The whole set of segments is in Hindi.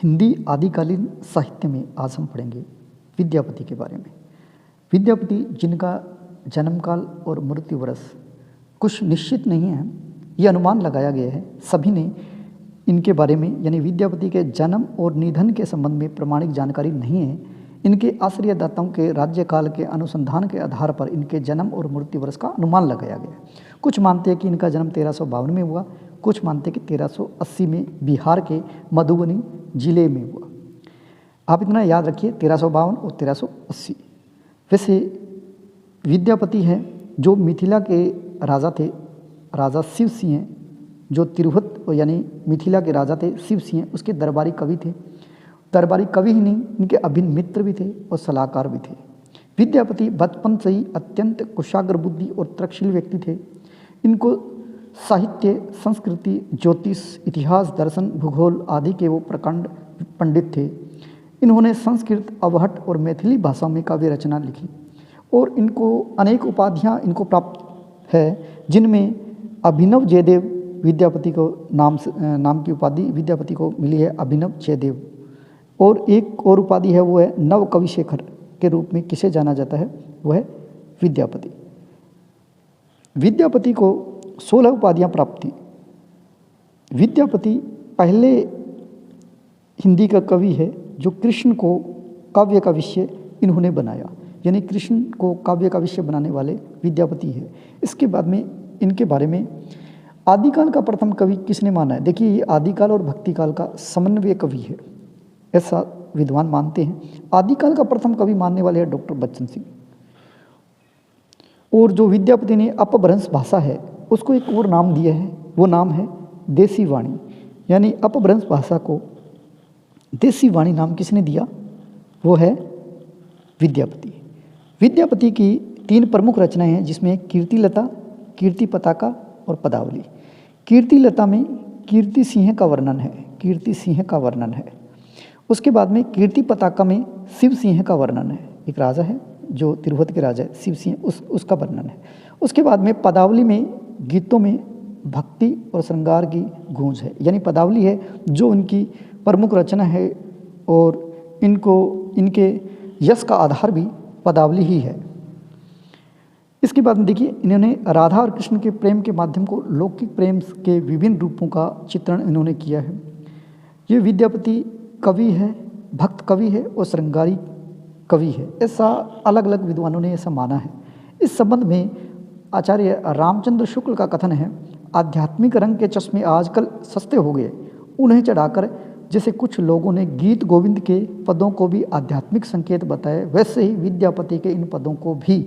हिंदी आदिकालीन साहित्य में आज हम पढ़ेंगे विद्यापति के बारे में। विद्यापति जिनका जन्मकाल और मृत्यु वर्ष कुछ निश्चित नहीं है, ये अनुमान लगाया गया है। सभी ने इनके बारे में यानी विद्यापति के जन्म और निधन के संबंध में प्रामाणिक जानकारी नहीं है। इनके आश्रयदाताओं के राज्यकाल के अनुसंधान के आधार पर इनके जन्म और मृत्यु वर्ष का अनुमान लगाया गया है। कुछ मानते हैं कि इनका जन्म 1352 में हुआ, कुछ मानते हैं कि 1380 में बिहार के मधुबनी जिले में हुआ। आप इतना याद रखिए, 1352 और 1380। वैसे विद्यापति हैं जो मिथिला के राजा थे, राजा शिव सिंह, जो तिरहुत यानी मिथिला के राजा थे शिव सिंह, उसके दरबारी कवि थे। दरबारी कवि ही नहीं, इनके अभिन्न मित्र भी थे और सलाहकार भी थे। विद्यापति बचपन से ही अत्यंत कुशाग्र बुद्धि और तर्कशील व्यक्ति थे। इनको साहित्य, संस्कृति, ज्योतिष, इतिहास, दर्शन, भूगोल आदि के वो प्रकांड पंडित थे। इन्होंने संस्कृत, अवहट और मैथिली भाषा में काव्य रचना लिखी और इनको अनेक उपाधियां इनको प्राप्त है, जिनमें अभिनव जयदेव विद्यापति को नाम की उपाधि विद्यापति को मिली है, अभिनव जयदेव। और एक और उपाधि है, वो है नव कवि शेखर के रूप में किसे जाना जाता है, वो है विद्यापति। विद्यापति को 16 उपाधियां प्राप्त थी। विद्यापति पहले हिंदी का कवि है जो कृष्ण को काव्य का विषय इन्होंने बनाया, यानी कृष्ण को काव्य का विषय बनाने वाले विद्यापति है। इसके बाद में इनके बारे में आदिकाल का प्रथम कवि किसने माना है? देखिए, ये आदिकाल और भक्तिकाल का समन्वय कवि है, ऐसा विद्वान मानते हैं। आदिकाल का प्रथम कवि मानने वाले हैं डॉक्टर बच्चन सिंह। और जो विद्यापति ने अपभ्रंश भाषा है उसको एक और नाम दिया है, वो नाम है देसी वाणी। यानी अपभ्रंश भाषा को देसी वाणी नाम किसने दिया? वो है विद्यापति। विद्यापति की 3 प्रमुख रचनाएं हैं, जिसमें कीर्तिलता, कीर्ति पताका और पदावली। कीर्तिलता में कीर्ति सिंह का वर्णन है, कीर्ति सिंह का वर्णन है। उसके बाद में कीर्ति पताका में शिव सिंह का वर्णन है, एक राजा है जो तिरहुत के राजा है शिव सिंह, उसका वर्णन है। उसके बाद में पदावली में गीतों में भक्ति और श्रृंगार की गूंज है, यानी पदावली है जो उनकी प्रमुख रचना है और इनके यश का आधार भी पदावली ही है। इसके बाद में देखिए, इन्होंने राधा और कृष्ण के प्रेम के माध्यम को लौकिक प्रेम के विभिन्न रूपों का चित्रण इन्होंने किया है। ये विद्यापति कवि है, भक्त कवि है और श्रृंगारी कवि है, ऐसा अलग अलग विद्वानों ने ऐसा माना है। इस संबंध में आचार्य रामचंद्र शुक्ल का कथन है, आध्यात्मिक रंग के चश्मे आजकल सस्ते हो गए, उन्हें चढ़ाकर जैसे कुछ लोगों ने गीत गोविंद के पदों को भी आध्यात्मिक संकेत बताए, वैसे ही विद्यापति के इन पदों को भी,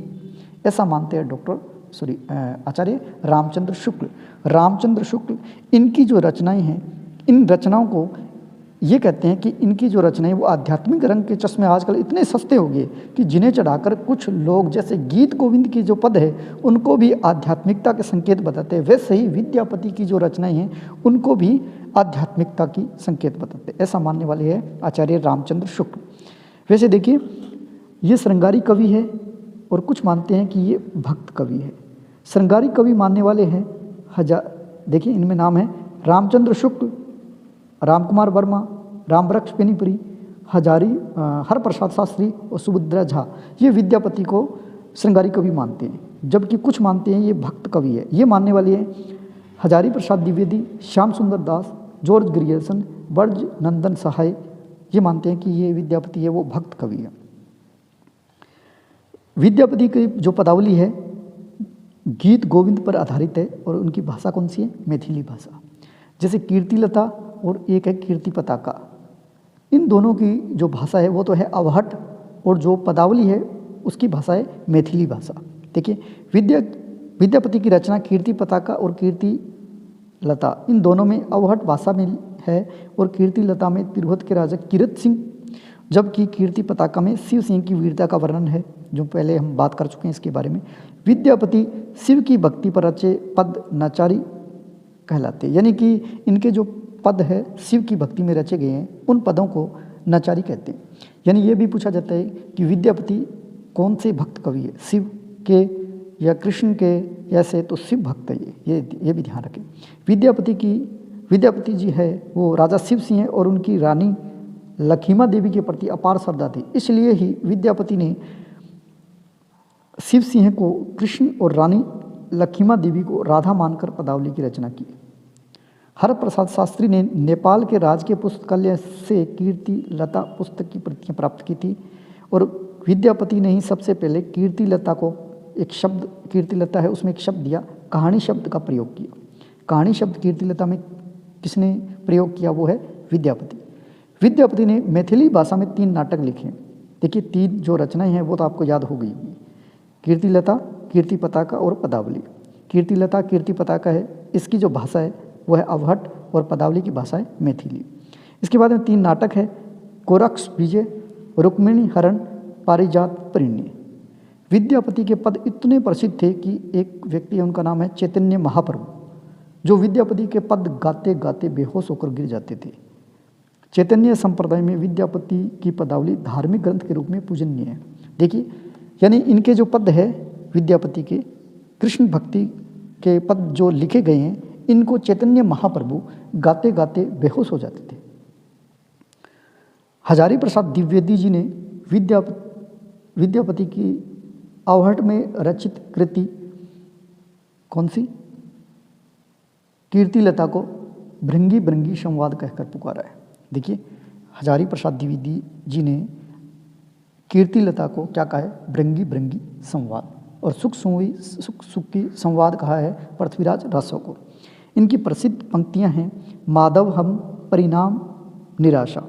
ऐसा मानते हैं आचार्य रामचंद्र शुक्ल। रामचंद्र शुक्ल इनकी जो रचनाएं हैं, इन रचनाओं को ये कहते हैं कि इनकी जो रचनाएं वो आध्यात्मिक रंग के चश्मे आजकल इतने सस्ते हो गए कि जिन्हें चढ़ाकर कुछ लोग जैसे गीत गोविंद की जो पद है उनको भी आध्यात्मिकता के संकेत बताते हैं, वैसे ही विद्यापति की जो रचनाएं हैं उनको भी आध्यात्मिकता की संकेत बताते हैं, ऐसा मानने वाले हैं आचार्य रामचंद्र शुक्ल। वैसे देखिए, ये श्रृंगारी कवि है और कुछ मानते हैं कि ये भक्त कवि है। श्रृंगारी कवि मानने वाले हैं देखिए, इनमें नाम है रामचंद्र शुक्ल, रामकुमार वर्मा, रामवृक्ष बेनीपुरी, हरप्रसाद शास्त्री और सुभद्रा झा। ये विद्यापति को श्रृंगारी कवि मानते हैं, जबकि कुछ मानते हैं ये भक्त कवि है। ये मानने वाले हैं हजारी प्रसाद द्विवेदी, श्याम सुंदर दास, जॉर्ज ग्रियर्सन, ब्रज नंदन सहाय। ये मानते हैं कि ये विद्यापति है वो भक्त कवि है। विद्यापति की जो पदावली है गीत गोविंद पर आधारित है और उनकी भाषा कौन सी है? मैथिली भाषा। जैसे कीर्तिलता और एक है कीर्ति पताका, इन दोनों की जो भाषा है वो तो है अवहट, और जो पदावली है उसकी भाषा है मैथिली भाषा। देखिए, विद्यापति की रचना कीर्ति पताका और कीर्ति लता, इन दोनों में अवहट भाषा में है और कीर्ति लता में तिरहुत के राजा कीरत सिंह, जबकि कीर्ति पताका में शिव सिंह की वीरता का वर्णन है, जो पहले हम बात कर चुके हैं इसके बारे में। विद्यापति शिव की भक्ति पर रचे पद नचारी कहलाते, यानी कि इनके जो पद है शिव की भक्ति में रचे गए हैं उन पदों को नचारी कहते हैं। यानी ये भी पूछा जाता है कि विद्यापति कौन से भक्त कवि है, शिव के या कृष्ण के? ऐसे तो शिव भक्त है ये भी ध्यान रखें। विद्यापति जी है वो राजा शिव सिंह है और उनकी रानी लखीमा देवी के प्रति अपार श्रद्धा थी, इसलिए ही विद्यापति ने शिव सिंह को कृष्ण और रानी लखीमा देवी को राधा मानकर पदावली की रचना की। हरप्रसाद शास्त्री ने नेपाल के राजकीय पुस्तकालय से कीर्ति लता पुस्तक की प्रतियां प्राप्त की थी और विद्यापति ने ही सबसे पहले कीर्ति लता को एक शब्द, कीर्ति लता है उसमें एक शब्द दिया, कहानी शब्द का प्रयोग किया। कहानी शब्द कीर्ति लता में किसने प्रयोग किया? वो है विद्यापति। विद्यापति ने मैथिली भाषा में 3 नाटक लिखे। देखिए 3 जो रचनाएं हैं वो तो आपको याद हो गई होगी, कीर्ति लता, कीर्ति पताका और पदावली। कीर्ति लता कीर्ति पताका है, इसकी जो भाषा है वो है अवहट और पदावली की भाषा है मैथिली। इसके बाद में 3 नाटक है, कोरक्ष विजय, रुक्मिणी हरण, पारिजात परिण्य। विद्यापति के पद इतने प्रसिद्ध थे कि एक व्यक्ति है, उनका नाम है चैतन्य महाप्रभु, जो विद्यापति के पद गाते गाते बेहोश होकर गिर जाते थे। चैतन्य संप्रदाय में विद्यापति की पदावली धार्मिक ग्रंथ के रूप में पूजनीय है। देखिए, यानी इनके जो पद है विद्यापति के, कृष्ण भक्ति के पद जो लिखे गए हैं, इनको चैतन्य महाप्रभु गाते गाते बेहोश हो जाते थे। हजारी प्रसाद द्विवेदी जी ने विद्यापति की अवहट में रचित कृति कौन सी? कीर्ति लता को भृंगी भृंगी संवाद कहकर पुकारा है। देखिए, हजारी प्रसाद द्विवेदी जी ने कीर्ति लता को क्या कहा है? भृंगी भृंगी संवाद। और सुख सुखी संवाद कहा है पृथ्वीराज रासो को। इनकी प्रसिद्ध पंक्तियां हैं, माधव हम परिणाम निराशा,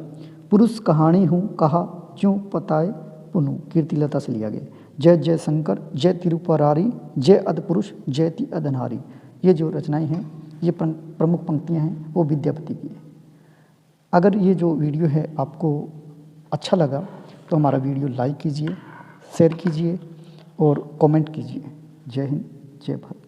पुरुष कहानी हूँ कहा ज्यों पताए पुनु, कीर्ति लता से लिया गया। जय जय शंकर, जय तिरुपरारी, जय अदपुरुष, जयति अदनहारी। ये जो रचनाएं हैं, ये प्रमुख पंक्तियां हैं वो विद्यापति की है। अगर ये जो वीडियो है आपको अच्छा लगा तो हमारा वीडियो लाइक कीजिए, शेयर कीजिए और कमेंट कीजिए। जय हिंद, जय भारत।